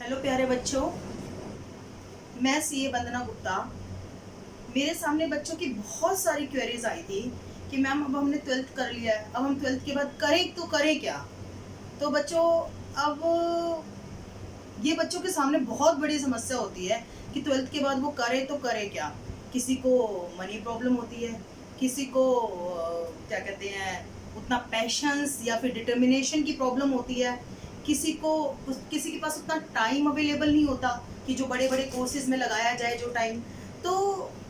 Hello प्यारे बच्चों, मैं सीए वंदना गुप्ता। मेरे सामने बच्चों की बहुत सारी क्वेरीज आई थी कि मैम अब हमने ट्वेल्थ कर लिया है, अब हम ट्वेल्थ के बाद करें तो करें क्या। तो बच्चों, अब ये बच्चों के सामने बहुत बड़ी समस्या होती है कि ट्वेल्थ के बाद वो करे तो करे क्या। किसी को मनी प्रॉब्लम होती है, किसी को क्या कहते हैं, उतना पैशंस या फिर डिटर्मिनेशन की प्रॉब्लम होती है, किसी के पास उतना टाइम अवेलेबल नहीं होता कि जो बड़े बड़े कोर्सेज में लगाया जाए जो टाइम। तो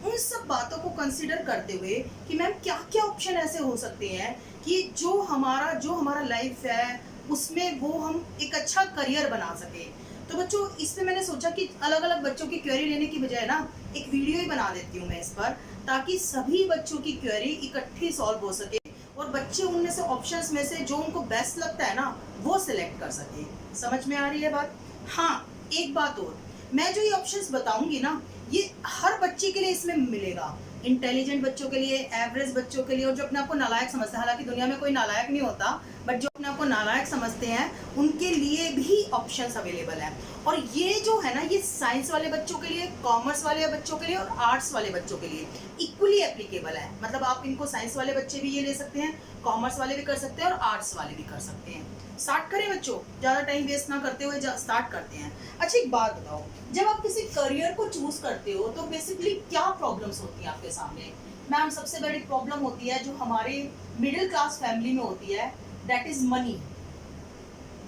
उन सब बातों को कंसिडर करते हुए कि मैम क्या क्या ऑप्शन ऐसे हो सकते हैं कि जो हमारा लाइफ है उसमें वो हम एक अच्छा करियर बना सके। तो बच्चों, इसमें मैंने सोचा कि अलग अलग बच्चों की क्वेरी लेने की बजाय ना एक वीडियो ही बना देती हूँ मैं इस पर, ताकि सभी बच्चों की क्वेरी इकट्ठी सॉल्व हो सके और बच्चे उनमें से ऑप्शंस में से जो उनको बेस्ट लगता है ना वो सिलेक्ट कर सके। समझ में आ रही है बात? हाँ, एक बात और, मैं जो ये ऑप्शंस बताऊंगी ना ये हर बच्चे के लिए इसमें मिलेगा। इंटेलिजेंट बच्चों के लिए, एवरेज बच्चों के लिए, और जो अपने आप को नालायक समझते हैं, हालांकि दुनिया में कोई नालायक नहीं होता, बट जो अपने आप को नालायक समझते हैं उनके लिए भी ऑप्शंस अवेलेबल है। और ये जो है ना, ये साइंस वाले बच्चों के लिए, कॉमर्स वाले बच्चों के लिए और आर्ट्स वाले बच्चों के लिए इक्वली एप्लीकेबल है। मतलब आप इनको, साइंस वाले बच्चे भी ये ले सकते हैं, कॉमर्स वाले भी कर सकते हैं और आर्ट्स वाले भी कर सकते हैं। स्टार्ट करें बच्चों, ज़्यादा टाइम वेस्ट ना करते हुए स्टार्ट करते हैं। अच्छा, एक बात बताओ, जब आप किसी करियर को चूज करते हो तो बेसिकली क्या प्रॉब्लम्स होती हैं आपके सामने? मैम, सबसे बड़ी प्रॉब्लम होती है जो हमारे मिडिल क्लास फैमिली में होती है, दैट इज मनी।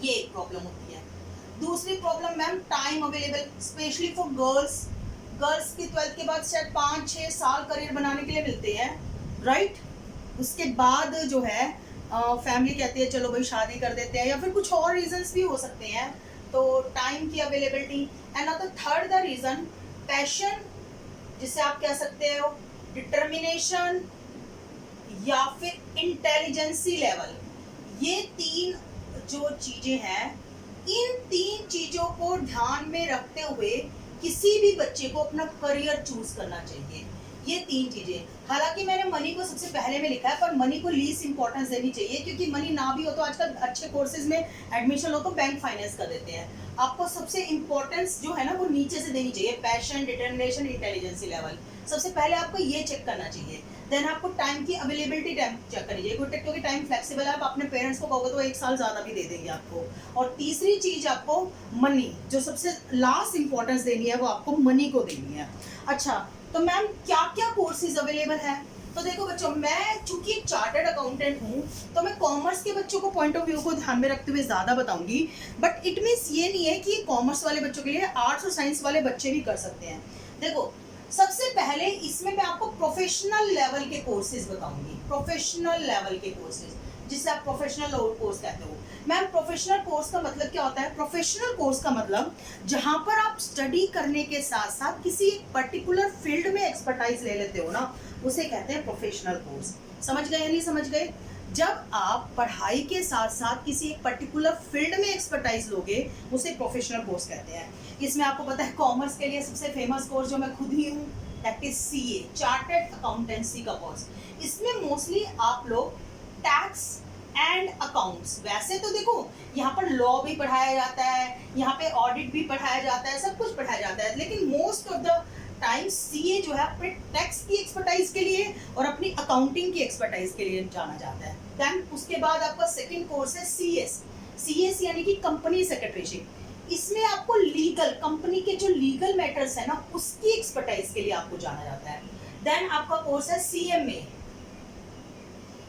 ये एक प्रॉब्लम होती है। दूसरी problem ma'am, time available, specially for girls. Girls की ट्वेल्थ के बाद शायद 5-6 साल करियर बनाने के लिए मिलते हैं, राइट? उसके बाद जो है फैमिली कहती है चलो भाई शादी कर देते हैं, या फिर कुछ और रीजंस भी हो सकते हैं। तो टाइम की availability. And the third the reason, passion, जिसे आप कह सकते हो डिटर्मिनेशन या फिर इंटेलिजेंसी लेवल। ये तीन जो चीजें हैं, इन तीन चीजों को ध्यान में रखते हुए किसी भी बच्चे को अपना करियर चूज करना चाहिए। ये तीन चीजें, हालांकि मैंने मनी को सबसे पहले में लिखा है, पर मनी को लीस्ट इंपॉर्टेंस देनी चाहिए, क्योंकि मनी ना भी हो तो आजकल अच्छे कोर्सेज में एडमिशन हो तो बैंक फाइनेंस कर देते हैं। आपको सबसे इंपॉर्टेंस जो है ना वो नीचे से देनी चाहिए, पैशन, डिटर्मिनेशन, इंटेलिजेंसी लेवल। सबसे पहले आपको ये चेक करना चाहिए। देन आपको टाइम की अवेलेबिलिटी टाइम चेक करिए, क्योंकि टाइम फ्लेक्सिबल है, आप अपने पेरेंट्स को कहोगे तो 1 साल ज़्यादा भी दे देंगे आपको। और तीसरी चीज़ आपको मनी, जो सबसे लास्ट इंपॉर्टेंस देनी है वो आपको मनी को देनी है। अच्छा, तो मैम क्या क्या कोर्सेज अवेलेबल है? तो देखो बच्चों, मैं चूंकि एक चार्टर्ड अकाउंटेंट हूँ तो मैं कॉमर्स के बच्चों को पॉइंट ऑफ व्यू को ध्यान में रखते हुए ज़्यादा बताऊंगी, बट इट मीन्स ये नहीं है कि कॉमर्स वाले बच्चों के लिए आर्ट्स और साइंस वाले बच्चे भी कर सकते हैं। देखो, सबसे पहले इसमें मैं आपको प्रोफेशनल लेवल के कोर्सेज बताऊंगी, प्रोफेशनल लेवल के कोर्सेज, जिसे आप प्रोफेशनल कोर्स कहते हो। मैम, प्रोफेशनल कोर्स का मतलब क्या होता है? प्रोफेशनल कोर्स का मतलब जहां पर आप स्टडी करने के साथ साथ किसी पर्टिकुलर फील्ड में एक्सपर्टाइज ले लेते हो ना, उसे कहते हैं प्रोफेशनल कोर्स। समझ गए या नहीं समझ गए? जब आप पढ़ाई के साथ साथ किसी एक पर्टिकुलर फील्ड में एक्सपर्टाइज लोगे उसे प्रोफेशनल कोर्स कहते हैं। इसमें आपको पता है कॉमर्स के लिए सबसे फेमस कोर्स जो मैं खुद ही हूँ, that is CA, chartered accountancy का कोर्स। इसमें मोस्टली आप लोग टैक्स एंड अकाउंट्स, वैसे तो देखो यहाँ पर लॉ भी पढ़ाया जाता है, यहाँ पे ऑडिट भी पढ़ाया जाता है, सब कुछ पढ़ाया जाता है, लेकिन most of the time CA जो है अपने टैक्स की एक्सपर्टाइज के लिए और अपनी अकाउंटिंग की एक्सपर्टाइज के लिए जाना जाता है। देन उसके बाद आपका सेकंड कोर्स है सीएस। सीएस यानी कि कंपनी सेक्रेटरीशिप। इसमें आपको लीगल, कंपनी के जो लीगल मैटर्स है ना उसकी एक्सपर्टाइज के लिए आपको जाना जाता है। देन आपका कोर्स है सीएमए।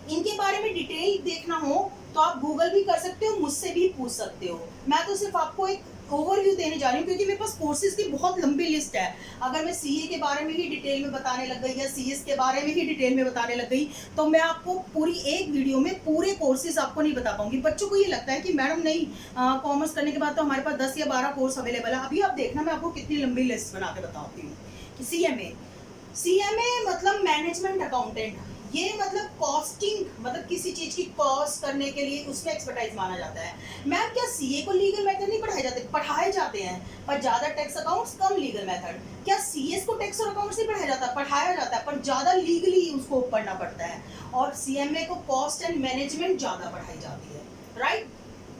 इनके बारे में डिटेल देखना हो तो आप गूगल भी कर सकते हो, मुझसे भी पूछ सकते हो। मैं तो सिर्फ आपको एक ओवरव्यू देने जा रही हूँ, क्योंकि मेरे पास कोर्सेज की बहुत लंबी लिस्ट है। अगर मैं सीए के बारे में ही डिटेल में बताने लग गई या सीएस के बारे में ही डिटेल में बताने लग गई तो मैं आपको पूरी एक वीडियो में पूरे कोर्सेज आपको नहीं बता पाऊंगी। बच्चों को ये लगता है कि मैडम नहीं, कॉमर्स करने के बाद तो हमारे पास 10 या 12 कोर्स अवेलेबल है। अभी आप देखना मैं आपको कितनी लंबी लिस्ट बना के बताती हूँ। सीएमए, सीएमए मतलब मैनेजमेंट अकाउंटेंट। ये मतलब कॉस्टिंग, मतलब किसी चीज की कॉस्ट करने के लिए उसमें एक्सपर्टाइज माना जाता है। मैम, क्या सीए को लीगल मेथड नहीं पढ़ाए जाते? पढ़ाए जाते हैं, पर ज्यादा टैक्स अकाउंट्स, कम लीगल मेथड। क्या सीएस को टैक्स और अकाउंट्स नहीं पढ़ाया जाता? पढ़ाया जाता है, पर ज्यादा लीगली उसको पढ़ना पड़ता है। और सीएमए को कॉस्ट एंड मैनेजमेंट ज्यादा पढ़ाई जाती है, राइट?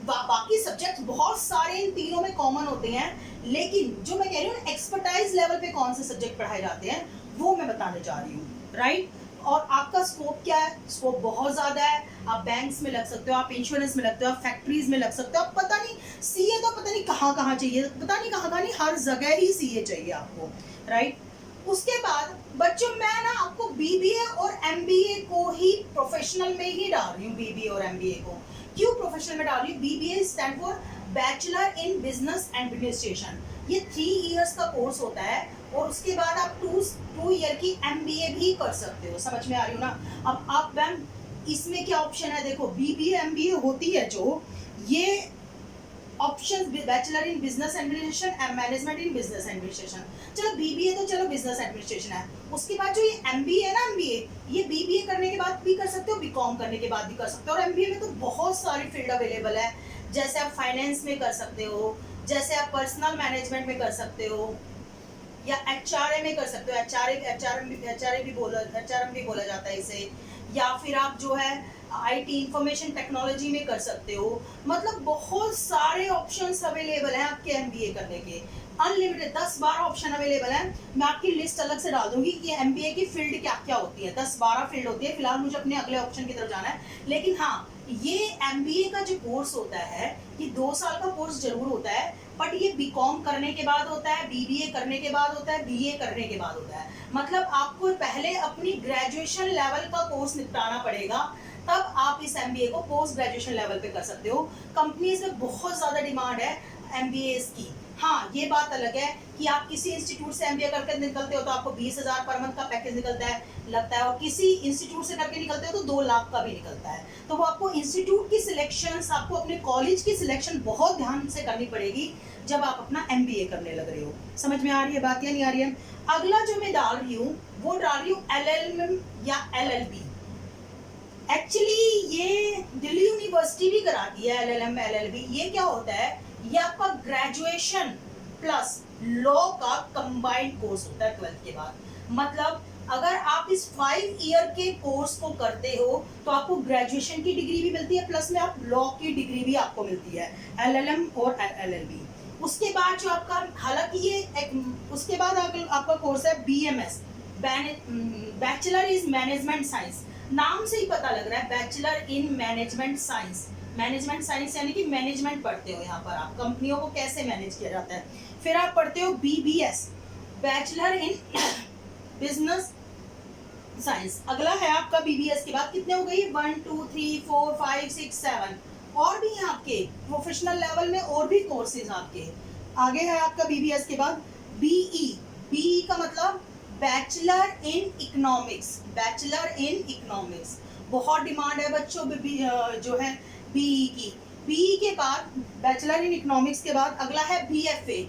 बाकी सब्जेक्ट बहुत सारे इन तीनों में कॉमन होते हैं, लेकिन जो मैं कह रही हूँ एक्सपर्टाइज लेवल पे कौन से सब्जेक्ट पढ़ाए जाते हैं वो मैं बताने जा रही हूँ, राइट। और आपका स्कोप क्या है? स्कोप बहुत ज़्यादा है। आप बैंक्स में लग सकते हो, आप इंश्योरेंस में लगते हो, आप फैक्ट्रीज में लग सकते हो, आप पता नहीं सीए तो पता नहीं कहाँ कहाँ चाहिए, पता नहीं कहाँ कहाँ नहीं, हर जगह ही सीए चाहिए आपको, राइट। उसके बाद बच्चों मैं ना आपको बीबीए और एमबीए को ही प्रोफेशनल में ही डाल रही हूँ। बीबीए और एमबीए को क्यों प्रोफेशनल में डाल रही हूँ? BBA stand for bachelor in business administration. ये 3 इयर्स का कोर्स होता है और उसके बाद आप 2 ईयर की एमबीए भी कर सकते हो। समझ में आ रही हो ना? अब आप मैम इसमें क्या ऑप्शन है? देखो बीबीए एमबीए होती है जो, ये options bachelor in business administration, management in business administration. चलो बीबीए तो चलो बिजनेस एडमिनिस्ट्रेशन है। उसके बाद जो ये एमबीए है ना, एमबीए ये बीबीए करने के बाद भी कर सकते हो, बीकॉम करने के बाद भी कर सकते हो। और एमबीए में तो बहुत सारी फील्ड अवेलेबल है, जैसे आप फाइनेंस में कर सकते हो, जैसे आप पर्सनल मैनेजमेंट में कर सकते हो, या एचआरए में कर सकते हो। एचआरएम भी बोला जाता है इसे। या फिर आप जो है आईटी इंफॉर्मेशन टेक्नोलॉजी में कर सकते हो। मतलब बहुत सारे ऑप्शंस अवेलेबल हैं आपके एमबीए करने के, अनलिमिटेड 10-12 ऑप्शन अवेलेबल हैं। मैं आपकी लिस्ट अलग से डाल दूंगी कि एमबीए की फील्ड क्या क्या होती है। 10-12 फील्ड होती है। फिलहाल मुझे अपने अगले ऑप्शन की तरफ जाना है, लेकिन हाँ ये एमबीए का जो कोर्स होता है ये 2 साल का कोर्स जरूर होता है, बट ये बीकॉम करने के बाद होता है, बीबीए करने के बाद होता है, बीए करने के बाद होता है। मतलब आपको पहले अपनी ग्रेजुएशन लेवल का कोर्स निपटाना पड़ेगा, तब आप इस एमबीए को पोस्ट ग्रेजुएशन लेवल पे कर सकते हो। कंपनीज में बहुत ज़्यादा डिमांड है एमबीएस की। हाँ ये बात अलग है कि आप किसी इंस्टीट्यूट से एमबीए करके निकलते हो तो आपको 20,000 पर मंथ का पैकेज निकलता है लगता है, और किसी इंस्टीट्यूट से करके निकलते हो तो 2 लाख का भी निकलता है। तो वो आपको इंस्टीट्यूट की सिलेक्शन, आपको अपने कॉलेज की सिलेक्शन बहुत ध्यान से करनी पड़ेगी जब आप अपना एमबीए करने लग रहे हो। समझ में आ रही है बात या नहीं आ रही है? अगला जो मैं डाल रही हूँ वो डाल रही हूँ एलएलएम या एलएलबी। एक्चुअली ये दिल्ली यूनिवर्सिटी भी कराती है एलएलएम एलएलबी। ये क्या होता है? ये आपका ग्रेजुएशन प्लस लॉ का कंबाइंड कोर्स होता है 12th के बाद। मतलब अगर आप इस 5 ईयर के कोर्स को करते हो तो आपको ग्रेजुएशन की डिग्री भी मिलती है, प्लस में आप लॉ की डिग्री भी आपको मिलती है, एलएलएम और एलएलबी। उसके बाद जो आपका, हालांकि ये उसके बाद आपका कोर्स है BMS, bachelor is management science. नाम से ही पता लग रहा है bachelor in management science. Management science यानी कि मैनेजमेंट पढ़ते हो यहाँ पर आप, कंपनियों को कैसे मैनेज किया जाता है। फिर आप पढ़ते हो BBS, bachelor in business science. अगला है आपका बीबीएस के बाद कितने हो गई? 1 2 3 4 5 6 7 और भी हैं आपके प्रोफेशनल लेवल में और भी कोर्सेज आपके आगे है। आपका बीबीएस के बाद बीई। बीई का मतलब bachelor in economics. Bachelor in economics बहुत डिमांड है बच्चों जो है बीई की। बीई के बाद बैचलर इन इकोनॉमिक्स के बाद अगला है BFA,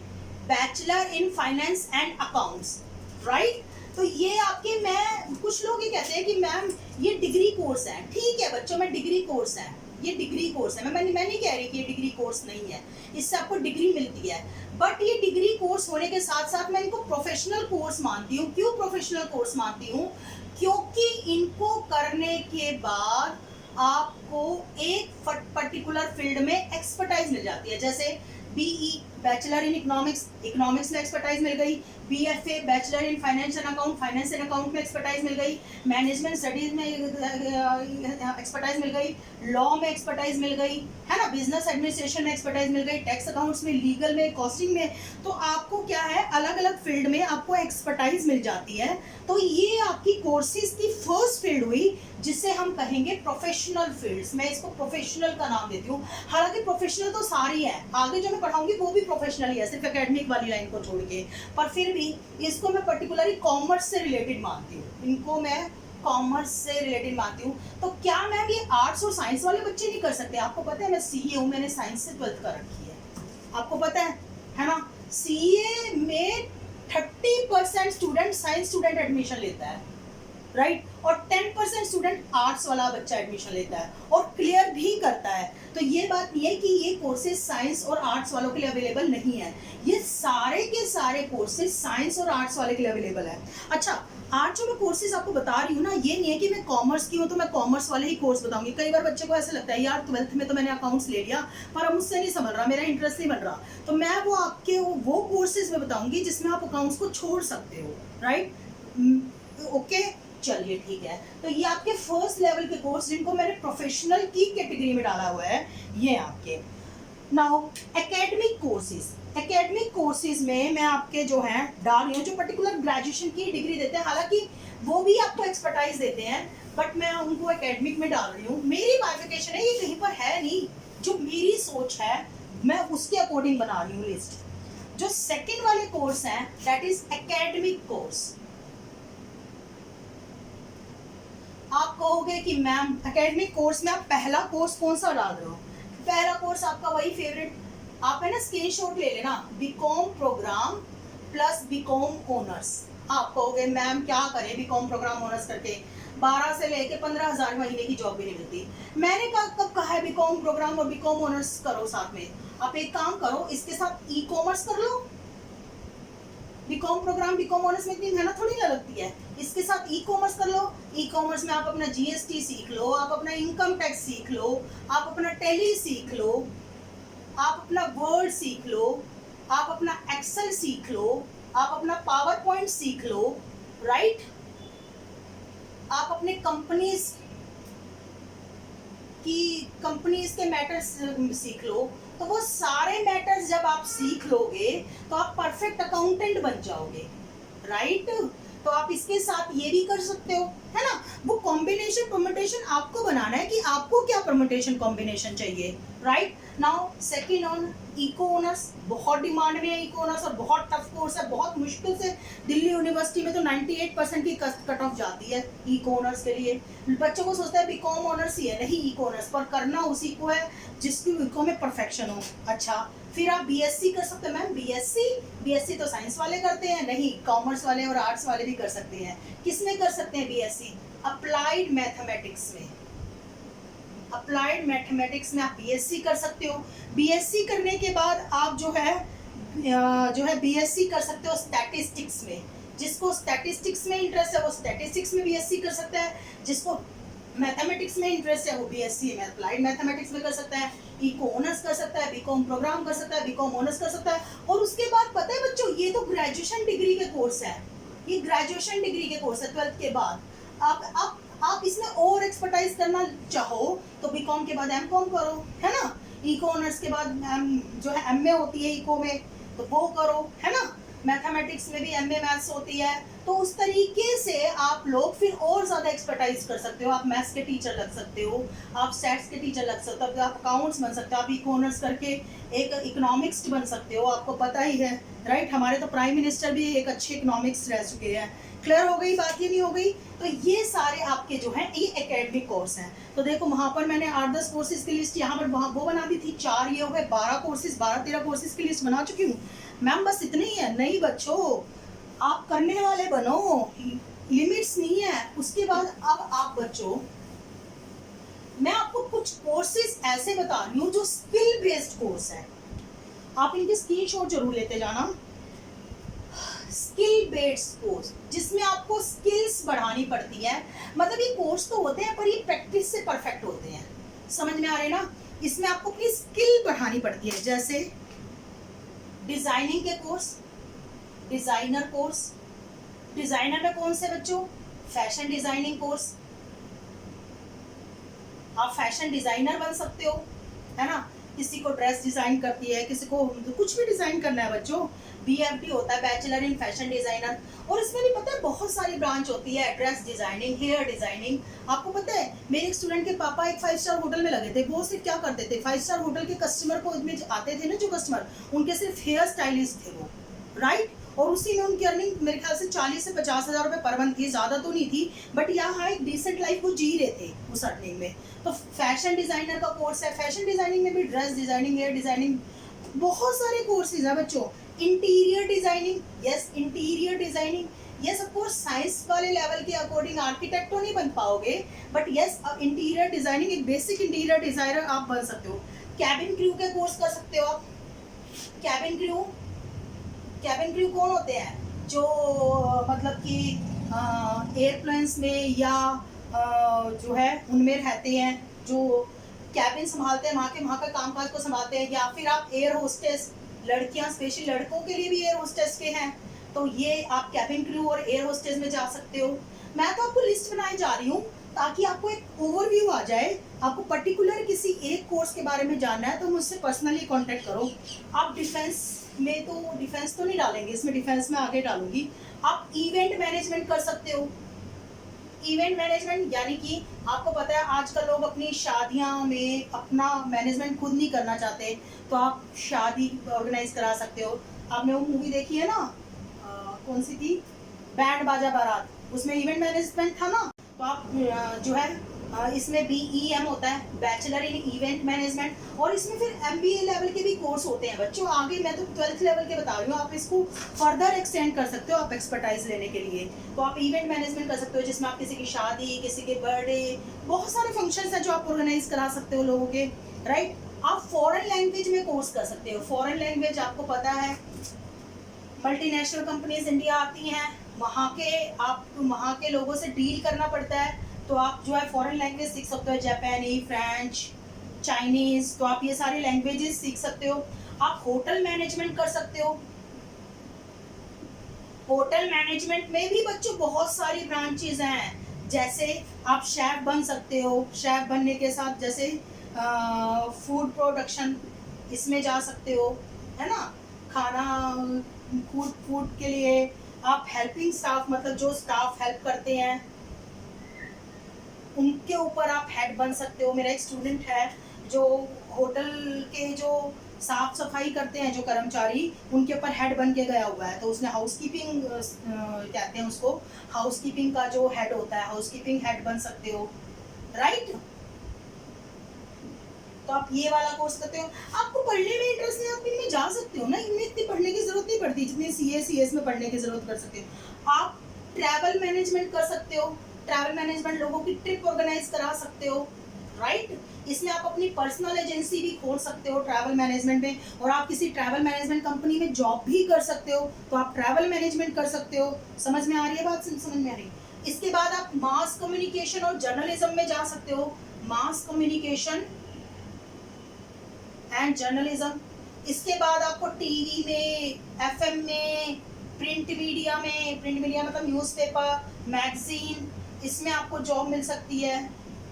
bachelor in finance and accounts, right. तो ये आपके, मैं कुछ लोग ये कहते हैं कि मैम ये डिग्री कोर्स है। ठीक है बच्चों, मैं डिग्री कोर्स है, ये डिग्री कोर्स है। मैं नहीं कह रही कि ये डिग्री कोर्स नहीं है, इससे आपको डिग्री मिलती है, बट ये डिग्री कोर्स होने के साथ साथ मैं इनको प्रोफेशनल कोर्स मानती हूँ। क्यों प्रोफेशनल कोर्स मानती हूँ? क्योंकि इनको करने के बाद आपको एक पर्टिकुलर फील्ड में एक्सपर्टाइज मिल जाती है। जैसे BE bachelor in economics, economics में एक्सपर्टाइज मिल गई। BFA bachelor in finance and account, finance and account में एक्सपर्टाइज मिल गई। मैनेजमेंट स्टडीज में एक्सपर्टाइज मिल गई। लॉ में एक्सपर्टाइज मिल गई, है ना। बिजनेस एडमिनिस्ट्रेशन में एक्सपर्टाइज मिल गई, टैक्स अकाउंट्स में, लीगल में, कॉस्टिंग में। तो आपको क्या है, अलग अलग फील्ड में आपको एक्सपर्टाइज मिल जाती है। तो ये आपकी कोर्सेज की फर्स्ट फील्ड हुई जिसे हम कहेंगे प्रोफेशनल फील्ड्स। मैं इसको प्रोफेशनल का नाम देती हूँ। हालांकि प्रोफेशनल तो सारी है, आगे जो मैं पढ़ाऊंगी वो भी प्रोफेशनल ही है, सिर्फ एकेडमिक वाली लाइन को छोड़ के। पर फिर भी इसको मैं पर्टिकुलरली कॉमर्स से रिलेटेड मानती हूँ, इनको मैं कॉमर्स से रिलेटेड मानती हूँ। तो क्या मैम ये आर्ट्स और साइंस वाले बच्चे नहीं कर सकते? आपको पता है मैं सीए हूँ, मैंने साइंस से 12th कर रखी है, आपको पता है ना। सीए में 30% स्टूडेंट साइंस स्टूडेंट एडमिशन लेता है, राइट। और 10% स्टूडेंट आर्ट्स वाला बच्चा एडमिशन लेता है और क्लियर भी करता है। तो ये बात नहीं है कि ये कोर्सेज साइंस और आर्ट्स वालों के लिए अवेलेबल नहीं है, ये सारे के सारे कोर्सेज साइंस और आर्ट्स वाले के लिए अवेलेबल है। अच्छा, आज जो मैं कोर्सेज आपको बता रही हूँ ना, ये नहीं है कि मैं कॉमर्स की हूँ तो मैं कॉमर्स वाले ही कोर्स बताऊंगी। कई बार बच्चे को ऐसा लगता है यार 12th में तो मैंने अकाउंट्स ले लिया पर अब मुझसे नहीं समझ रहा, मेरा इंटरेस्ट नहीं बन रहा, तो मैं वो आपके वो कोर्सेज में बताऊंगी जिसमें आप अकाउंट्स को छोड़ सकते हो। राइट, ओके, चलिए ठीक है। तो ये आपके फर्स्ट लेवल के कोर्स जिनको मैंने प्रोफेशनल की कैटेगरी में डाला हुआ है, ये आपके। Now academic courses, academic courses में मैं आपके जो है डाल रही हूँ जो पर्टिकुलर ग्रेजुएशन की डिग्री देते हैं, हालांकि वो भी आपको एक्सपर्टाइज देते हैं बट मैं उनको एकेडमिक में डाल रही हूँ। मेरी बाइफिकेशन है, ये कहीं पर है नहीं, जो मेरी सोच है मैं उसके अकॉर्डिंग बना रही हूँ लिस्ट। जो सेकेंड वाले कोर्स हैं दैट इज एकेडमिक कोर्स। आप कहोगे कि मैम एकेडमिक कोर्स में आप पहला कोर्स कौन सा डाल रहे हो? पहला कोर्स आपका वही फेवरेट, आप है ना स्क्रीनशॉट ले लेना, BCom programme plus BCom honours. आप कहोगे मैम क्या करें बीकॉम प्रोग्राम ऑनर्स करके, 12 से लेके 15,000 महीने की जॉब भी नहीं मिलती। मैंने कब कहा है बीकॉम प्रोग्राम और बीकॉम ऑनर्स करो साथ में? आप एक काम करो, इसके साथ ई कॉमर्स कर लो। बीकॉम प्रोग्राम बीकॉम ऑनर्स में इतनी मेहनत थोड़ी ना लगती है, इसके साथ ई कॉमर्स कर लो। ई कॉमर्स में आप अपना जीएसटी सीख लो, आप अपना इनकम टैक्स सीख लो, आप अपना टैली सीख लो, आप अपना वर्ड सीख लो, आप अपना एक्सेल सीख लो, आप अपना पावर पॉइंट सीख लो। राइट, आप अपने कंपनीज के मैटर्स सीख लो। तो वो सारे मैटर्स जब आप सीख लोगे तो आप परफेक्ट अकाउंटेंट बन जाओगे। राइट, तो आप इसके साथ ये भी कर सकते हो, है ना। वो कॉम्बिनेशन परम्यूटेशन आपको बनाना है कि आपको क्या परम्यूटेशन कॉम्बिनेशन चाहिए। Right, now second on eco honours, बहुत डिमांड में है इको ऑनर्स और बहुत टफ कोर्स है, बहुत मुश्किल से दिल्ली यूनिवर्सिटी में तो 98% की कट ऑफ जाती है इको ऑनर्स के लिए। बच्चों को सोचता है बीकॉम ऑनर्स ही है, नहीं इको ऑनर्स, पर करना उसी को है जिसकी इको में परफेक्शन हो। अच्छा, फिर आप बीएससी कर सकते हैं। मैम बीएससी तो साइंस वाले करते हैं, नहीं कॉमर्स वाले और आर्ट्स वाले भी कर सकते हैं। किस में कर सकते हैं बीएससी? अप्लाइड मैथमेटिक्स में। अप्लाइड मैथमेटिक्स में आप बीएससी कर सकते हो। बीएससी करने के बाद आप जो है बीएससी कर सकते हो स्टैटिस्टिक्स में। जिसको स्टैटिस्टिक्स में इंटरेस्ट है वो स्टैटिस्टिक्स में बीएससी कर सकता है, जिसको मैथमेटिक्स में इंटरेस्ट है वो बीएससी में अप्लाइड मैथमेटिक्स में कर सकता है, इको ऑनर्स कर सकता है, बीकॉम प्रोग्राम कर सकता है, बीकॉम ऑनर्स कर सकता है। और उसके बाद पता है बच्चों, ये तो ग्रेजुएशन डिग्री के कोर्स है, ये ग्रेजुएशन डिग्री के कोर्स है 12th के बाद। आप इसमें और एक्सपर्टाइज करना चाहो तो बीकॉम के बाद एमकॉम करो, है ना। इको ऑनर्स के बाद जो है एमए होती है इको में, तो वो करो, है ना। मैथमेटिक्स में भी एमए मैथ्स होती है, तो उस तरीके से आप लोग फिर और ज़्यादा एक्सपर्टाइज कर सकते हो। आप मैथ्स के टीचर लग सकते हो, आप स्टैट्स के टीचर लग सकते हो, आप अकाउंट्स बन सकते हो, आप इको ऑनर्स करके एक इकोनॉमिक्स बन सकते हो, आपको पता ही है। राइट, हमारे तो प्राइम मिनिस्टर भी एक अच्छे इकोनॉमिक्स रह चुके हैं। क्लियर हो गई बात, ये नहीं हो गई? तो ये सारे आपके जो हैं ये एकेडमिक कोर्स हैं। तो देखो वहाँ पर मैंने 8-10 कोर्सेज की लिस्ट यहाँ पर वो बना दी थी, 4 ये हो गए, 12-13 कोर्सेज की लिस्ट बना चुकी हूँ। मैम बस इतनी ही है? नहीं बच्चों, आप करने वाले बनो, लिमिट्स नहीं है। उसके बाद अब आप बच्चों, मैं आपको कुछ कोर्सेज ऐसे बता रही हूँ जो स्किल बेस्ड कोर्स है, आप इनके स्क्रीनशॉट जरूर लेते जाना। स्किल बेस्ड कोर्स जिसमें आपको स्किल्स बढ़ानी पड़ती है, मतलब ये कोर्स तो होते हैं पर ये प्रैक्टिस से परफेक्ट होते हैं, समझ में आ रहे ना। इसमें आपको अपनी स्किल बढ़ानी पड़ती है, जैसे डिजाइनिंग के कोर्स, डिजाइनर कोर्स। डिजाइनर में कौन से बच्चों? फैशन डिजाइनिंग कोर्स, आप फैशन डिजाइनर बन सकते हो, है ना। किसी को ड्रेस डिजाइन करती है, किसी को कुछ भी डिजाइन करना है बच्चों, BFD होता है, बैचलर इन फैशन डिजाइनर। और इसमें भी पता है बहुत सारी ब्रांच होती है, ड्रेस डिजाइनिंग, हेयर डिजाइनिंग। आपको पता है मेरे एक स्टूडेंट के पापा एक 5 स्टार होटल में लगे थे, वो सिर्फ क्या करते थे, 5 स्टार होटल के कस्टमर को में आते थे ना जो कस्टमर, उनके सिर्फ हेयर स्टाइलिस्ट थे वो। राइट, और उसी में उनकी अर्निंग मेरे ख्याल से 40 से 50 हज़ार रुपये पर मंथ थी, ज़्यादा तो नहीं थी, बट यहाँ एक डिसेंट लाइफ वो जी रहे थे उस अर्निंग में। तो फैशन डिज़ाइनर का कोर्स है, फैशन डिज़ाइनिंग में भी ड्रेस डिज़ाइनिंग, हेयर डिज़ाइनिंग, बहुत सारे कोर्सेज हैं बच्चों। Interior designing, yes interior designing, yes of course science वाले लेवल के अकॉर्डिंग आर्किटेक्ट तो नहीं बन पाओगे, बट यस इंटीरियर डिजाइनिंग, एक बेसिक इंटीरियर डिजाइनर आप बन सकते हो। कैबिन क्रू के कोर्स कर सकते हो आप। कैबिन क्रू, कैबिन क्रू कौन होते हैं? जो मतलब कि एयरप्लेन्स में या जो है उनमें रहते हैं, जो कैबिन संभालते हैं, वहाँ का कामकाज को संभालते हैं। या फिर आप एयर होस्टेस, लड़कियां स्पेशल लड़कों के लिए भी एयर होस्टेस के हैं, तो ये आप कैबिन क्रू और एयर होस्टेस में जा सकते हो। मैं तो आपको लिस्ट बनाई जा रही हूँ ताकि आपको एक ओवरव्यू आ जाए। आपको पर्टिकुलर किसी एक कोर्स के बारे में जानना है तो मुझसे पर्सनली कांटेक्ट करो। आप डिफेंस में, तो डिफेंस तो नहीं डालेंगे इसमें, डिफेंस में आगे डालूंगी। आप इवेंट मैनेजमेंट कर सकते हो। इवेंट मैनेजमेंट यानी कि आपको पता है आजकल लोग अपनी शादियां में अपना मैनेजमेंट खुद नहीं करना चाहते, तो आप शादी ऑर्गेनाइज करा सकते हो। आपने वो मूवी देखी है ना, कौन सी थी, बैंड बाजा बारात, उसमें इवेंट मैनेजमेंट था ना। तो आप जो है इसमें BEM होता है, बैचलर इन इवेंट मैनेजमेंट, और इसमें फिर MBA लेवल के भी कोर्स होते हैं बच्चों। आगे मैं तो 12th लेवल के बता रही हूँ, आप इसको फर्दर एक्सटेंड कर सकते हो आप एक्सपर्टाइज लेने के लिए। तो आप इवेंट मैनेजमेंट कर सकते हो जिसमें आप किसी की शादी, किसी के बर्थडे, बहुत सारे फंक्शंस हैं जो आप ऑर्गेनाइज करा सकते हो लोगों के, राइट। आप फॉरेन लैंग्वेज में कोर्स कर सकते हो। फॉरेन लैंग्वेज आपको पता है मल्टीनेशनल कंपनीज इंडिया आती हैं, वहाँ के लोगों से डील करना पड़ता है, तो आप जो है फॉरेन लैंग्वेज सीख सकते हो, जापानी, फ्रेंच, चाइनीज, तो आप ये सारी लैंग्वेजेस सीख सकते हो। आप होटल मैनेजमेंट कर सकते हो। होटल मैनेजमेंट में भी बच्चों बहुत सारी ब्रांचेज हैं, जैसे आप शेफ बन सकते हो। शेफ बनने के साथ जैसे फूड प्रोडक्शन इसमें जा सकते हो, है ना, खाना, फूड के लिए आप हेल्पिंग स्टाफ, मतलब जो स्टाफ हेल्प करते हैं उनके ऊपर आप हेड बन सकते हो। मेरा एक स्टूडेंट है जो होटल के जो साफ सफाई करते हैं, जो कर्मचारी, उनके ऊपर हेड बन के गया हुआ है, तो उसने हाउसकीपिंग कहते हैं उसको, हाउसकीपिंग का जो हेड होता है, हाउसकीपिंग हेड बन सकते हो, राइट। तो आप ये वाला कोर्स करते हो। आपको पढ़ने में इंटरेस्ट है, आप इनमें जा सकते हो ना, इनमें इतनी पढ़ने की जरूरत नहीं पड़ती जितनी CS में पढ़ने की जरूरत कर सकते हो। आप ट्रैवल मैनेजमेंट कर सकते हो। ट्रैवल मैनेजमेंट, लोगों की ट्रिप ऑर्गेनाइज करा सकते हो, राइट। इसमें आप अपनी पर्सनल एजेंसी भी खोल सकते हो ट्रैवल मैनेजमेंट में, और आप किसी ट्रैवल मैनेजमेंट कंपनी में जॉब भी कर सकते हो, तो आप ट्रैवल मैनेजमेंट कर सकते हो। समझ में आ रही है बात? समझ में आ रही है। इसके बाद आप मास कम्युनिकेशन और जर्नलिज्म में जा सकते हो। Mass communication and journalism. इसके बाद आपको टीवी में, FM में, प्रिंट मीडिया मतलब न्यूज़पेपर, मैगजीन, इसमें आपको जॉब मिल सकती है।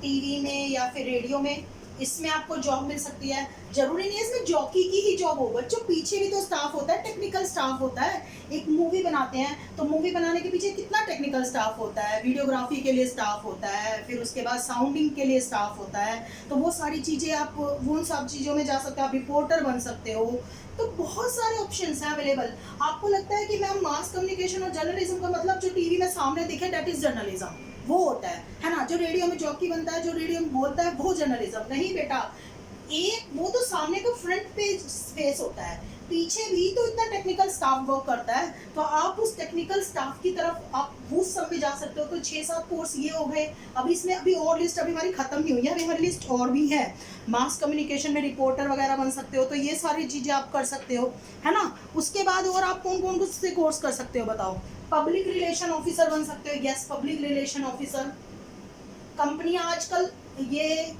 टीवी में या फिर रेडियो में, इसमें आपको जॉब मिल सकती है। जरूरी नहीं है इसमें जॉकी की ही जॉब हो बच्चों, पीछे भी तो स्टाफ होता है, टेक्निकल स्टाफ होता है। एक मूवी बनाते हैं तो मूवी बनाने के पीछे कितना टेक्निकल स्टाफ होता है, वीडियोग्राफी के लिए स्टाफ होता है, फिर उसके बाद साउंडिंग के लिए स्टाफ होता है, तो वो सारी चीज़ें आप वो सब चीज़ों में जा सकते हो। आप रिपोर्टर बन सकते हो, तो बहुत सारे ऑप्शंस हैं अवेलेबल। आपको लगता है कि मैम मास कम्युनिकेशन और जर्नलिज्म का मतलब जो टीवी में सामने दिखे दैट इज जर्नलिज्म, वो होता है ना, जो रेडियो में जॉकी बनता है, जो रेडियो में बोलता है, वो जर्नलिज्म नहीं बेटा। एक वो तो सामने का फ्रंट पेज स्पेस होता है, पीछे भी तो इतना टेक्निकल स्टाफ वर्क करता है, तो आप उस टेक्निकल स्टाफ की तरफ आप उस सब में जा सकते हो। तो 6-7 कोर्स ये हो गए। अभी इसमें अभी और लिस्ट अभी हमारी खत्म नहीं हुई है, अभी हमारी लिस्ट और भी है। मास कम्युनिकेशन में रिपोर्टर वगैरह बन सकते हो, तो ये सारी चीज़ें आप कर सकते हो, है ना। उसके बाद और आप कौन कौन से कोर्स कर सकते हो बताओ? पब्लिक रिलेशन ऑफिसर बन सकते हो, यस पब्लिक रिलेशन ऑफिसर। कंपनियां आजकल ये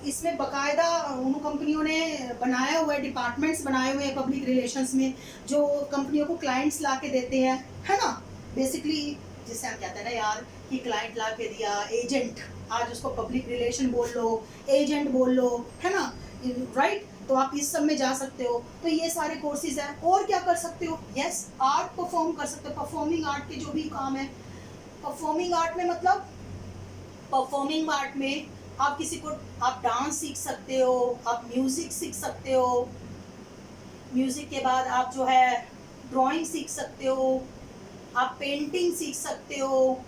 इसमें बकायदा उन कंपनियों ने बनाया हुआ है, डिपार्टमेंट्स बनाए हुए हैं पब्लिक रिलेशंस में, जो कंपनियों को क्लाइंट्स ला के देते हैं, है ना। बेसिकली जिसे हम कहते हैं ना यार कि क्लाइंट ला के दिया, एजेंट, आज उसको पब्लिक रिलेशन बोल लो, एजेंट बोल लो, है ना, राइट। तो आप इस सब में जा सकते हो। तो ये सारे कोर्सेज हैं। और क्या कर सकते हो? यस आर्ट परफॉर्म कर सकते हो, परफॉर्मिंग आर्ट के जो भी काम है। परफॉर्मिंग आर्ट में मतलब, परफॉर्मिंग आर्ट में आप किसी को, आप डांस सीख सकते हो, आप म्यूजिक सीख सकते हो, म्यूजिक के बाद आप जो है ड्राइंग सीख सकते हो, आप पेंटिंग सीख सकते हो,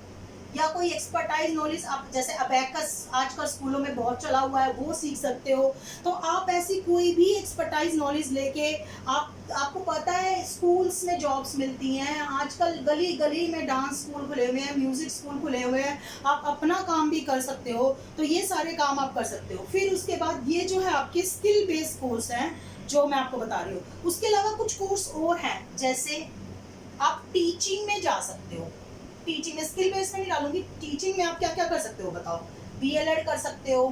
या कोई एक्सपर्टाइज नॉलेज, आप जैसे अबैकस आजकल स्कूलों में बहुत चला हुआ है, वो सीख सकते हो। तो आप ऐसी कोई भी एक्सपर्टाइज नॉलेज लेके आपको पता है स्कूल्स में जॉब्स मिलती हैं आजकल, गली गली में डांस स्कूल खुले हुए हैं, म्यूजिक स्कूल खुले हुए हैं, आप अपना काम भी कर सकते हो। तो ये सारे काम आप कर सकते हो। फिर उसके बाद ये जो है आपके स्किल बेस्ड कोर्स हैं जो मैं आपको बता रही हूँ। उसके अलावा कुछ कोर्स और हैं, जैसे आप टीचिंग में जा सकते हो। टीचिंग में स्किल बेस्ड में नहीं डालूंगी, टीचिंग में आप क्या क्या कर सकते हो बताओ। बीएलएड कर सकते हो,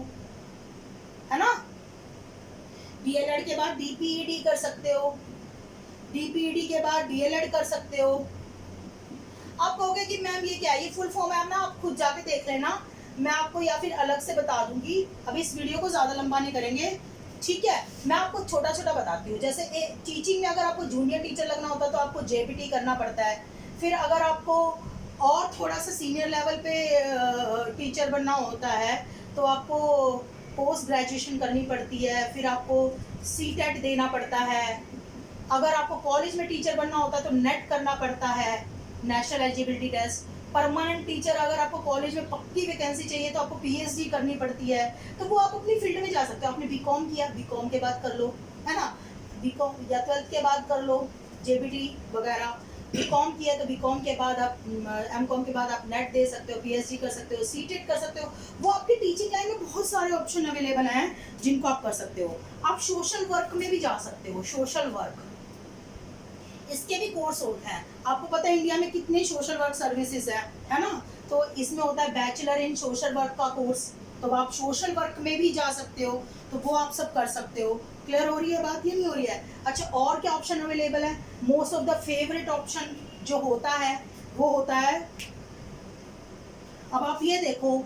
है ना। बीएलएड के बाद बीपीईडी कर सकते हो, बीपीईडी के बाद डीएलएड कर सकते हो। आप कहोगे कि मैम ये क्या है, ये फुल फॉर्म है ना, आप खुद जाके देख लेना, मैं आपको या फिर अलग से बता दूंगी। अभी इस वीडियो को ज्यादा लंबा नहीं करेंगे, ठीक है। मैं आपको छोटा छोटा बताती हूँ। जैसे टीचिंग में अगर आपको जूनियर टीचर लगना होता है तो आपको जेपीटी करना पड़ता है। फिर अगर आपको और थोड़ा सा सीनियर लेवल पे टीचर बनना होता है तो आपको पोस्ट ग्रेजुएशन करनी पड़ती है। फिर आपको सीटेट देना पड़ता है। अगर आपको कॉलेज में टीचर बनना होता है तो नेट करना पड़ता है, national eligibility test. Permanent teacher अगर आपको कॉलेज में पक्की वैकेंसी चाहिए तो आपको पीएचडी करनी पड़ती है। तो वो आप अपनी फील्ड में जा सकते हो। आपने बीकॉम किया, बीकॉम के बाद कर लो, है ना, बीकॉम या 12th के बाद कर लो जेबीटी वगैरह। बीकॉम किया तो बीकॉम के बाद आप एमकॉम के बाद आप नेट दे सकते हो, पीएचडी कर सकते हो, सीटेट कर सकते हो। वो आपकी टीचिंग लाइन में बहुत सारे ऑप्शन अवेलेबल हैं जिनको आप कर सकते हो। आप सोशल वर्क में भी जा सकते हो, सोशल वर्क, इसके भी कोर्स होते हैं। आपको पता है इंडिया में कितने सोशल वर्क सर्विसेज है ना। तो इसमें होता है बैचलर इन सोशल वर्क का कोर्स, तो आप सोशल वर्क में भी जा सकते हो। तो वो आप सब कर सकते हो। क्लियर हो रही है बात, ये नहीं हो रही है? अच्छा, और क्या ऑप्शन अवेलेबल है? Most of the favourite option जो होता है वो होता है, अब आप ये देखो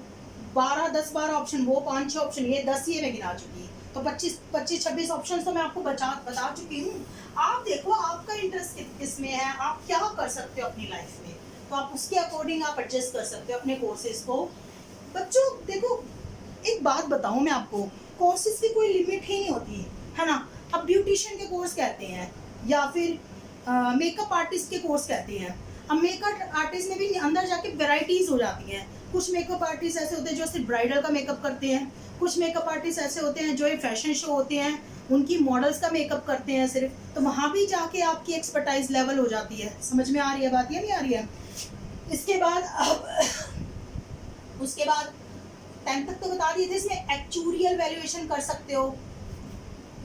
10-12 ऑप्शन, वो 5-6 ऑप्शन, ये 10 ये मैं गिना चुकी। तो 25-26 ऑप्शन तो मैं आपको बता चुकी हूँ। आप देखो आपका इंटरेस्ट किस में है, आप क्या कर सकते हो अपनी लाइफ में, तो आप उसके अकॉर्डिंग आप एडजस्ट कर सकते हो अपने कोर्सेज को। बच्चों देखो, एक बात बताऊं मैं आपको, कोर्सेज की कोई लिमिट ही नहीं होती है ना। अब ब्यूटिशियन के कोर्स कहते हैं या फिर मेकअप आर्टिस्ट के कोर्स कहते हैं। अब मेकअप आर्टिस्ट में भी अंदर जाके वेराइटीज हो जाती हैं। कुछ मेकअप आर्टिस्ट ऐसे होते हैं जो सिर्फ ब्राइडल का मेकअप करते हैं, कुछ मेकअप आर्टिस्ट ऐसे होते हैं जो ये फैशन शो होते हैं उनकी मॉडल्स का मेकअप करते हैं सिर्फ। तो वहाँ भी जाके आपकी एक्सपर्टाइज लेवल हो जाती है। समझ में आ रही है बात या नहीं आ रही है? इसके बाद उसके बाद 10 तक तो बता दिए थे। इसमें एक्चुरियल वैल्यूएशन कर सकते हो।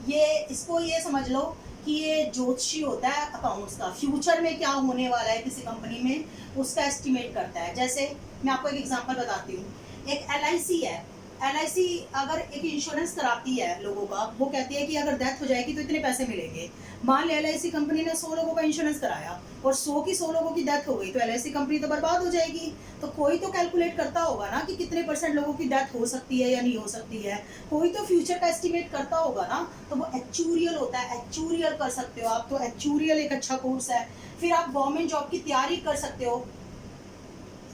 ये इसको ये समझ लो कि ये ज्योतिषी होता है अकाउंट्स का, फ्यूचर में क्या होने वाला है किसी कंपनी में उसका एस्टिमेट करता है। जैसे मैं आपको एक एग्जांपल बताती हूँ। एक एलआईसी है, एलआईसी अगर एक इंश्योरेंस कराती है लोगों का, वो कहती है कि अगर डेथ हो जाएगी तो इतने पैसे मिलेंगे। मान ली एलआईसी कंपनी ने 100 लोगों का इंश्योरेंस कराया और 100 लोगों की डेथ हो गई, तो एलआईसी कंपनी तो बर्बाद हो जाएगी। तो कोई तो कैलकुलेट करता होगा ना कि कितने % लोगों की डेथ हो सकती है या नहीं हो सकती है। कोई तो फ्यूचर का एस्टिमेट करता होगा ना, तो वो एक्चुरियल होता है। एक्चुरियल कर सकते हो आप, तो एक्चुरियल एक अच्छा कोर्स है। फिर आप गवर्नमेंट जॉब की तैयारी कर सकते हो,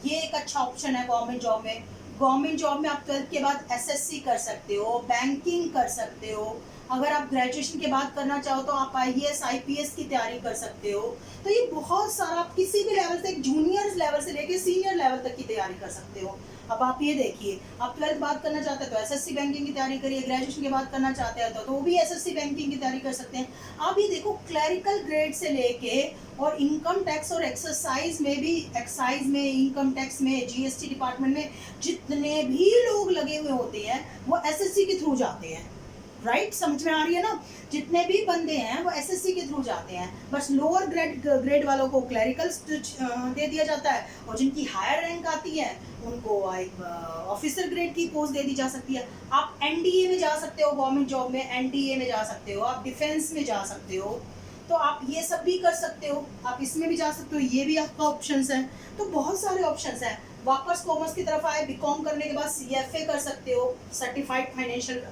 ये एक अच्छा ऑप्शन है गवर्नमेंट जॉब में। गवर्नमेंट जॉब में आप 12th के बाद एसएससी कर सकते हो, बैंकिंग कर सकते हो। अगर आप ग्रेजुएशन के बाद करना चाहो तो आप आईएएस आईपीएस की तैयारी कर सकते हो। तो ये बहुत सारा, आप किसी भी लेवल से, जूनियर लेवल से लेके सीनियर लेवल तक की तैयारी कर सकते हो। अब आप ये देखिए, आप 12th बाद करना चाहते हैं तो एसएससी बैंकिंग की तैयारी करिए, ग्रेजुएशन के बाद करना चाहते हैं तो वो भी एसएससी बैंकिंग की तैयारी कर सकते हैं। आप ये देखो, क्लरिकल ग्रेड से लेके और इनकम टैक्स और एक्सरसाइज में भी, एक्साइज में, इनकम टैक्स में, जीएसटी डिपार्टमेंट में जितने भी लोग लगे हुए होते हैं वो एसएससी के थ्रू जाते हैं। राइट, समझ में आ रही है ना? जितने भी बंदे हैं वो एसएससी के थ्रू जाते हैं। बस लोअर ग्रेड वालों को क्लरिकल दे दिया जाता है और जिनकी हायर रैंक आती है उनको ऑफिसर ग्रेड की पोस्ट दे दी जा सकती है। आप एनडीए में जा सकते हो, गवर्नमेंट जॉब में एनडीए में जा सकते हो, आप डिफेंस में जा सकते हो। तो आप ये सब भी कर सकते हो, आप इसमें भी जा सकते हो, ये भी आपका ऑप्शंस है। तो बहुत सारे ऑप्शंस हैं। वापस कॉमर्स की तरफ आए, बीकॉम करने के बाद सीएफए कर सकते हो, सर्टिफाइड फाइनेंशियल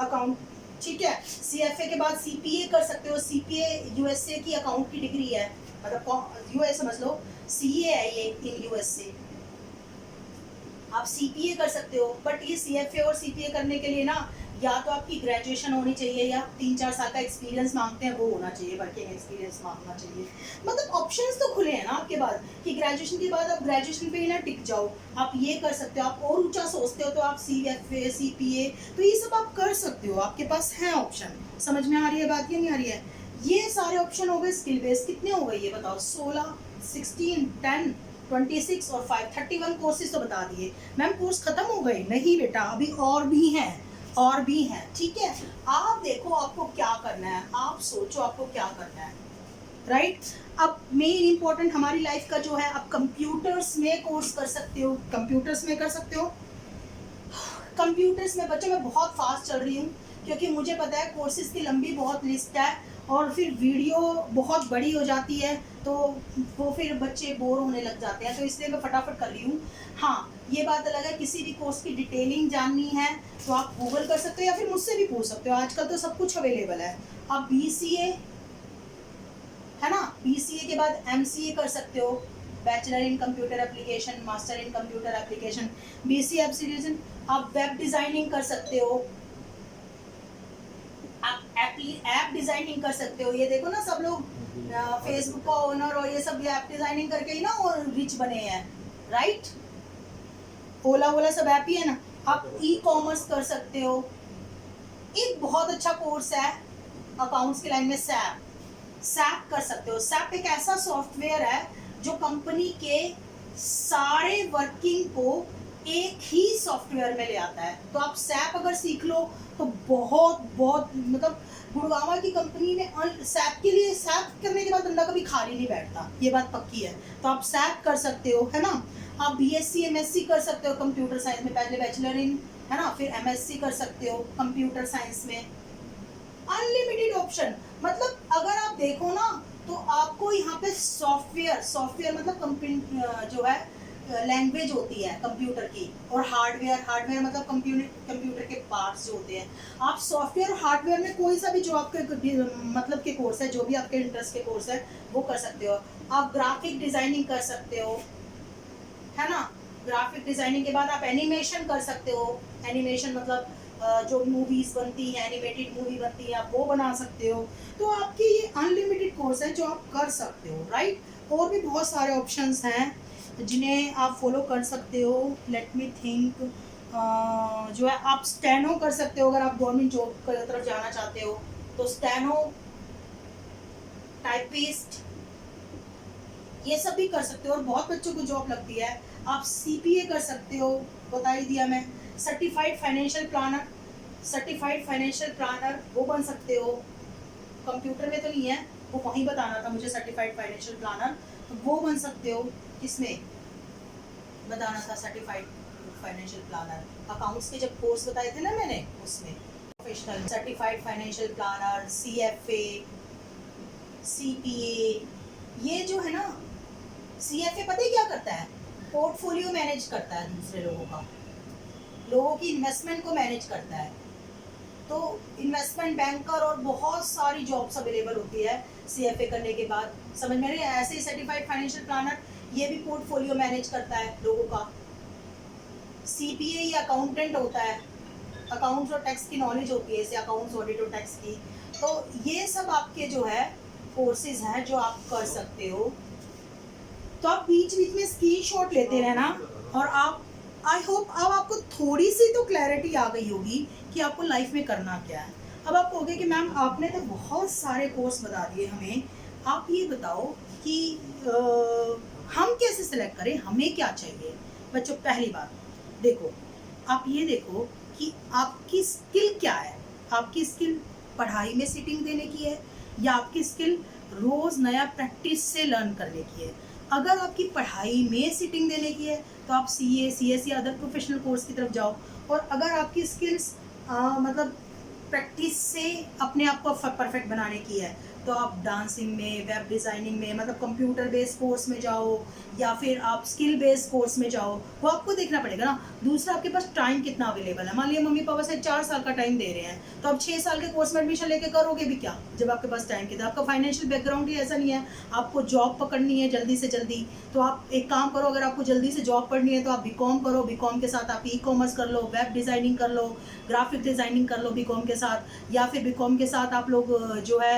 अकाउंट, ठीक है। सीएफए के बाद सीपीए कर सकते हो। सीपीए यूएसए की अकाउंट की डिग्री है, मतलब यूएस समझ लो, सीए है ये इन यूएसए। आप सीपीए कर सकते हो, बट ये सीएफए और सीपीए करने के लिए ना या तो आपकी ग्रेजुएशन होनी चाहिए या 3-4 साल का एक्सपीरियंस मांगते हैं वो होना चाहिए, वर्किंग एक्सपीरियंस मांगना चाहिए। मतलब ऑप्शंस तो खुले हैं ना आपके पास कि ग्रेजुएशन के बाद आप ग्रेजुएशन पे ही ना टिक जाओ, आप ये कर सकते हो, आप और ऊंचा सोचते हो तो आप CFA CPA तो ये सब आप कर सकते हो, आपके पास है ऑप्शन। समझ में आ रही है बात या नहीं आ रही है? ये सारे ऑप्शन हो गए स्किल बेस्ड। कितने हो गए ये बताओ? 16, 16, 10, 26 और 5, 31 कोर्सेज तो बता दिए। मैम कोर्स खत्म हो गए? नहीं बेटा, अभी और भी हैं, और भी हैं। ठीक है, आप देखो आपको क्या करना है, आप सोचो आपको क्या करना है, राइट? अब मेन इंपॉर्टेंट हमारी लाइफ का जो है, आप कंप्यूटर्स में कोर्स कर सकते हो, कंप्यूटर्स में कर सकते हो। कंप्यूटर्स में बच्चों मैं बहुत फास्ट चल रही हूँ क्योंकि मुझे पता है कोर्सेज की लंबी बहुत लिस्ट है और फिर वीडियो बहुत बड़ी हो जाती है तो वो फिर बच्चे बोर होने लग जाते हैं, तो इसलिए मैं फटाफट कर रही हूँ। हाँ, ये बात अलग है, किसी भी कोर्स की डिटेलिंग जाननी है तो आप गूगल कर सकते हो या फिर मुझसे भी पूछ सकते हो, आजकल तो सब कुछ अवेलेबल है। आप BCA है ना, BCA के बाद MCA कर सकते हो, bachelor in computer application, master in computer application, BCA application. आप वेब डिजाइनिंग कर सकते हो, आप ऐप डिजाइनिंग कर सकते हो। ये देखो ना सब लोग फेसबुक का ओनर और ये सब ऐप डिजाइनिंग करके ही ना और रिच बने हैं, राइट? ओला वोला सब ऐप ही है ना। आप E-कॉमर्स कर सकते हो। एक बहुत अच्छा कोर्स है अकाउंट्स की लाइन में, सैप कर सकते हो। सैप एक ऐसा सॉफ्टवेयर है जो कंपनी के सारे वर्किंग को एक ही सॉफ्टवेयर में ले आता है। तो आप सैप अगर सीख लो तो बहुत बहुत मतलब गुड़गावा की कंपनी ने सैप के लिए, सैप करने के बाद बंदा कभी खाली नहीं बैठता, ये बात पक्की है। तो आप सैप कर सकते हो, है ना। आप BSc MSc कर सकते हो कंप्यूटर साइंस में, पहले बैचलर इन, है ना, फिर MSc कर सकते हो कंप्यूटर साइंस में। अनलिमिटेड ऑप्शन, मतलब अगर आप देखो ना तो आपको यहाँ पे सॉफ्टवेयर मतलब जो है लैंग्वेज होती है कंप्यूटर की, और हार्डवेयर मतलब कंप्यूटर के पार्ट्स जो होते हैं। आप सॉफ्टवेयर और हार्डवेयर में कोई सा भी जो आपके मतलब के कोर्स है, जो भी आपके इंटरेस्ट के कोर्स है वो कर सकते हो। आप ग्राफिक डिजाइनिंग कर सकते हो, है ना। ग्राफिक डिजाइनिंग के बाद आप एनिमेशन कर सकते हो। एनिमेशन मतलब जो मूवीज बनती हैं, एनिमेटेड मूवी बनती है, आप वो बना सकते हो। तो आपके ये अनलिमिटेड कोर्स है जो आप कर सकते हो, राइट। और भी बहुत सारे ऑप्शंस हैं जिन्हें आप फॉलो कर सकते हो। लेट मी थिंक, जो है आप स्टेनो कर सकते हो, अगर आप गवर्नमेंट जॉब की तरफ जाना चाहते हो तो स्टेनो, टाइपिस्ट, ये सब भी कर सकते हो और बहुत बच्चों को जॉब लगती है। आप CPA कर सकते हो, बता ही दिया मैं। सर्टिफाइड फाइनेंशियल प्लानर वो बन सकते हो। कंप्यूटर में तो नहीं है, वो वहीं बताना था मुझे, सर्टिफाइड फाइनेंशियल प्लानर तो वो बन सकते हो। किसमें बताना था? सर्टिफाइड फाइनेंशियल प्लानर, अकाउंट्स के जब कोर्स बताए थे ना मैंने उसमें। Professional certified financial planner, CFA CPA, ये जो है ना CFA पता है क्या करता है? पोर्टफोलियो मैनेज करता है दूसरे लोगों की इन्वेस्टमेंट को मैनेज करता है। तो इन्वेस्टमेंट बैंकर और बहुत सारी जॉब्स अवेलेबल होती है CFA करने के बाद, समझ में नहीं? ऐसे ही सर्टिफाइड फाइनेंशियल प्लानर ये भी पोर्टफोलियो मैनेज करता है लोगों का। CPA ये अकाउंटेंट होता है, अकाउंट्स और टैक्स की नॉलेज होती है इसे, अकाउंट्स ऑडिट और टैक्स की। तो ये सब आपके जो है कोर्सेज हैं जो आप कर सकते हो। तो आप बीच बीच में स्क्रीनशॉट लेते रहना और आप, आई होप अब आपको थोड़ी सी तो क्लैरिटी आ गई होगी कि आपको लाइफ में करना क्या है। अब आप कहोगे कि मैम आपने तो बहुत सारे कोर्स बता दिए हमें, आप ये बताओ कि हम कैसे सिलेक्ट करें, हमें क्या चाहिए। बच्चों पहली बात देखो, आप ये देखो कि आपकी स्किल क्या है। आपकी स्किल पढ़ाई में सिटिंग देने की है या आपकी स्किल रोज़ नया प्रैक्टिस से लर्न करने की है। अगर आपकी पढ़ाई में सिटिंग देने की है तो आप CA CS या अदर प्रोफेशनल कोर्स की तरफ जाओ। और अगर आपकी स्किल्स मतलब प्रैक्टिस से अपने आप को परफेक्ट बनाने की है तो आप डांसिंग में, वेब डिज़ाइनिंग में, मतलब कंप्यूटर बेस्ड कोर्स में जाओ या फिर आप स्किल बेस्ड कोर्स में जाओ, वो आपको देखना पड़ेगा ना। दूसरा, आपके पास टाइम कितना अवेलेबल है। मान लिया मम्मी पापा से 4 साल का टाइम दे रहे हैं, तो आप 6 साल के कोर्स में एडमिशन लेके करोगे भी क्या जब आपके पास टाइम कितना। आपका फाइनेंशियल बैकग्राउंड ही ऐसा नहीं है, आपको जॉब पकड़नी है जल्दी से जल्दी। तो आप एक काम करो, अगर आपको जल्दी से जॉब पढ़नी है तो आप बीकॉम करो, बीकॉम के साथ आप ई-कॉमर्स कर लो, वेब डिज़ाइनिंग कर लो, ग्राफिक डिज़ाइनिंग कर लो बीकॉम के साथ, या फिर बीकॉम के साथ आप लोग जो है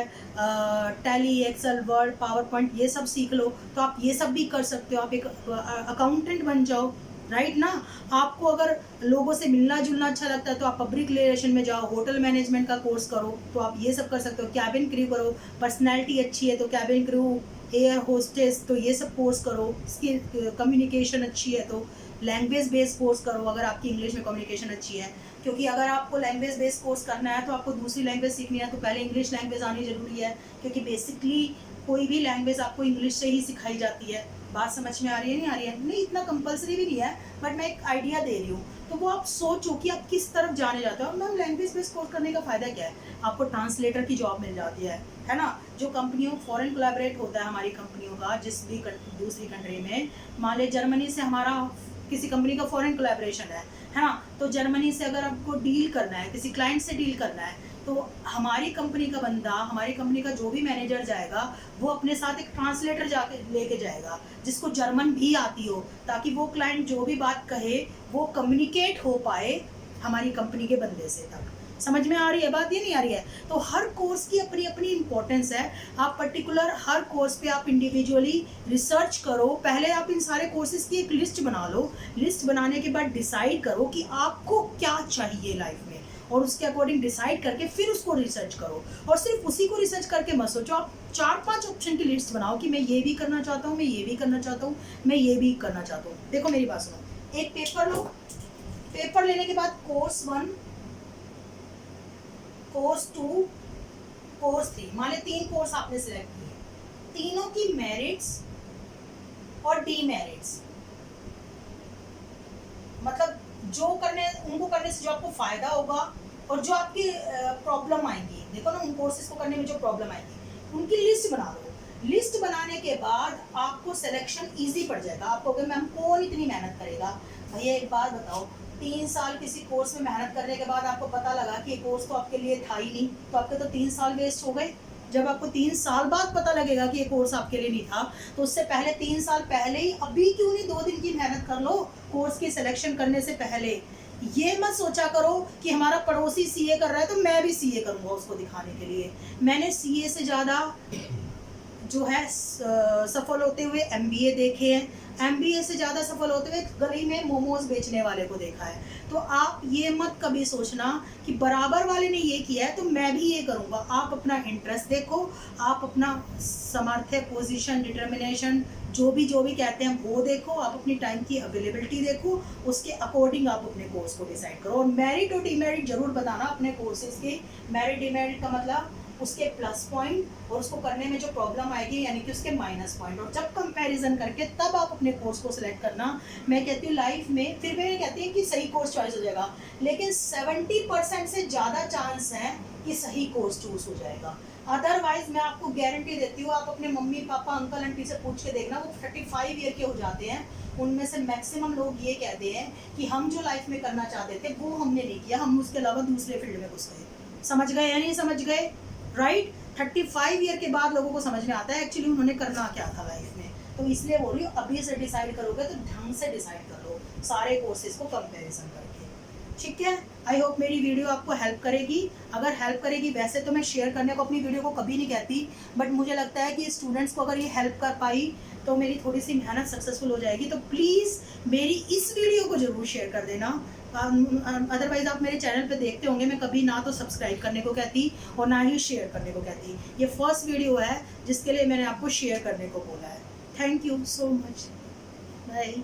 Tally, Excel, Word, PowerPoint ये सब सीख लो। तो आप ये सब भी कर सकते हो, आप एक अकाउंटेंट बन जाओ, राइट ना। आपको अगर लोगों से मिलना जुलना अच्छा लगता है तो आप पब्लिक रिलेशन में जाओ, होटल मैनेजमेंट का कोर्स करो, तो आप ये सब कर सकते हो। कैबिन क्रू करो, पर्सनैलिटी अच्छी है तो कैबिन क्रू, एयर होस्टेस, तो ये सब कोर्स करो। इसकी कम्युनिकेशन अच्छी है तो लैंग्वेज बेस्ड कोर्स करो, अगर आपकी इंग्लिश में कम्युनिकेशन अच्छी है। क्योंकि अगर आपको लैंग्वेज बेस्ड कोर्स करना है तो आपको दूसरी लैंग्वेज सीखनी है तो पहले इंग्लिश लैंग्वेज आनी ज़रूरी है, क्योंकि बेसिकली कोई भी लैंग्वेज आपको इंग्लिश से ही सिखाई जाती है। बात समझ में आ रही है नहीं आ रही है? नहीं, इतना कंपलसरी भी नहीं है, बट मैं एक आइडिया दे रही हूँ। तो वो आप सोचो कि आप किस तरफ जाने जाते हो। मैम लैंग्वेज बेस्ड कोर्स करने का फ़ायदा क्या है? आपको ट्रांसलेटर की जॉब मिल जाती है ना। जो कंपनियों फॉरेन कोलैबोरेट होता है हमारी कंपनियों का जिस भी दूसरी कंट्री में, मान लीजिए जर्मनी से हमारा किसी कंपनी का फॉरेन कोलैबोरेशन है ना, तो जर्मनी से अगर आपको डील करना है, किसी क्लाइंट से डील करना है, तो हमारी कंपनी का बंदा, हमारी कंपनी का जो भी मैनेजर जाएगा वो अपने साथ एक ट्रांसलेटर जाके लेके जाएगा जिसको जर्मन भी आती हो, ताकि वो क्लाइंट जो भी बात कहे वो कम्युनिकेट हो पाए हमारी कंपनी के बंदे से तक। समझ में आ रही है बात, ये नहीं आ रही है? तो हर कोर्स की अपनी अपनी इंपॉर्टेंस है। आप पर्टिकुलर हर कोर्स पे आप इंडिविजुअली रिसर्च करो। पहले आप इन सारे कोर्सेज की एक लिस्ट बना लो। लिस्ट बनाने के बाद डिसाइड करो कि आपको क्या चाहिए लाइफ में, और उसके अकॉर्डिंग डिसाइड करके फिर उसको रिसर्च करो। और सिर्फ उसी को रिसर्च करके मत सोचो, आप 4-5 ऑप्शन की लिस्ट बनाओ कि मैं ये भी करना चाहता हूँ, मैं ये भी करना चाहता हूँ, मैं ये भी करना चाहता हूँ। देखो मेरी बात सुनो, एक पेपर लो। पेपर लेने के बाद कोर्स 1, कोर्स 2, कोर्स 3, मान लीजिए 3 कोर्स आपने सिलेक्ट किए। तीनों की मेरिट्स और डीमेरिट्स, मतलब जो उनको करने से जो आपको फायदा होगा और जो आपकी प्रॉब्लम आएंगी, देखो ना उन कोर्सेज को करने में जो प्रॉब्लम आएगी उनकी लिस्ट बना लो। लिस्ट बनाने के बाद आपको सिलेक्शन इजी पड़ जाएगा। आपको कहोगे मैम कौन इतनी मेहनत करेगा? भैया एक बात बताओ, 3 साल किसी कोर्स में मेहनत करने के बाद आपको पता लगा कि ये कोर्स तो आपके लिए था ही नहीं, तो आपके तो 3 साल वेस्ट हो गए। जब आपको 3 साल बाद पता लगेगा कि ये कोर्स आपके लिए नहीं था, तो उससे पहले 3 साल पहले ही, अभी क्यों नहीं 2 दिन की मेहनत कर लो कोर्स की सिलेक्शन करने से पहले। ये मत सोचा करो कि हमारा पड़ोसी सीए कर रहा है तो मैं भी सीए करूंगा उसको दिखाने के लिए। मैंने सीए से ज़्यादा जो है सफल होते हुए एमबीए देखे हैं, एमबीए से ज़्यादा सफल होते हुए गली में मोमोज बेचने वाले को देखा है। तो आप ये मत कभी सोचना कि बराबर वाले ने ये किया है तो मैं भी ये करूँगा। आप अपना इंटरेस्ट देखो, आप अपना सामर्थ्य, पोजीशन, डिटर्मिनेशन, जो भी कहते हैं वो देखो, आप अपनी टाइम की अवेलेबिलिटी देखो, उसके अकॉर्डिंग आप अपने कोर्स को डिसाइड करो। और मेरिट और डीमेरिट जरूर बताना अपने कोर्सेज के। मेरिट डीमेरिट का मतलब उसके प्लस पॉइंट और उसको करने में जो प्रॉब्लम आएगी यानी कि उसके माइनस पॉइंट, और जब कंपैरिजन करके तब आप अपने कोर्स को सिलेक्ट करना। मैं कहती हूँ लाइफ में, फिर मैं कहती हूँ कि सही कोर्स चॉइस हो जाएगा, लेकिन 70% से ज़्यादा चांस है कि सही कोर्स चूज हो जाएगा। अदरवाइज मैं आपको गारंटी देती हूँ, आप अपने मम्मी पापा अंकल आंटी से पूछ के देखना, वो 35 ईयर के हो जाते हैं, उनमें से मैक्सिमम लोग ये कहते हैं कि हम जो लाइफ में करना चाहते थे वो हमने नहीं किया, हम उसके अलावा दूसरे फील्ड में घुस गए। समझ गए या नहीं समझ गए? राइट? 35 ईयर के बाद लोगों को समझ में आता है एक्चुअली उन्होंने करना क्या था लाइफ में। तो इसलिए बोल रही हूँ, अभी से डिसाइड करोगे तो ढंग से डिसाइड कर लो सारे कोर्सेज को कंपैरिजन करके। ठीक है, आई होप मेरी वीडियो आपको हेल्प करेगी। अगर हेल्प करेगी, वैसे तो मैं शेयर करने को अपनी वीडियो को कभी नहीं कहती, बट मुझे लगता है कि स्टूडेंट्स को अगर ये हेल्प कर पाई तो मेरी थोड़ी सी मेहनत सक्सेसफुल हो जाएगी। तो प्लीज़ मेरी इस वीडियो को ज़रूर शेयर कर देना। अदरवाइज आप मेरे चैनल पे देखते होंगे, मैं कभी ना तो सब्सक्राइब करने को कहती और ना ही शेयर करने को कहती। ये फर्स्ट वीडियो है जिसके लिए मैंने आपको शेयर करने को बोला है। Thank you so much, bye.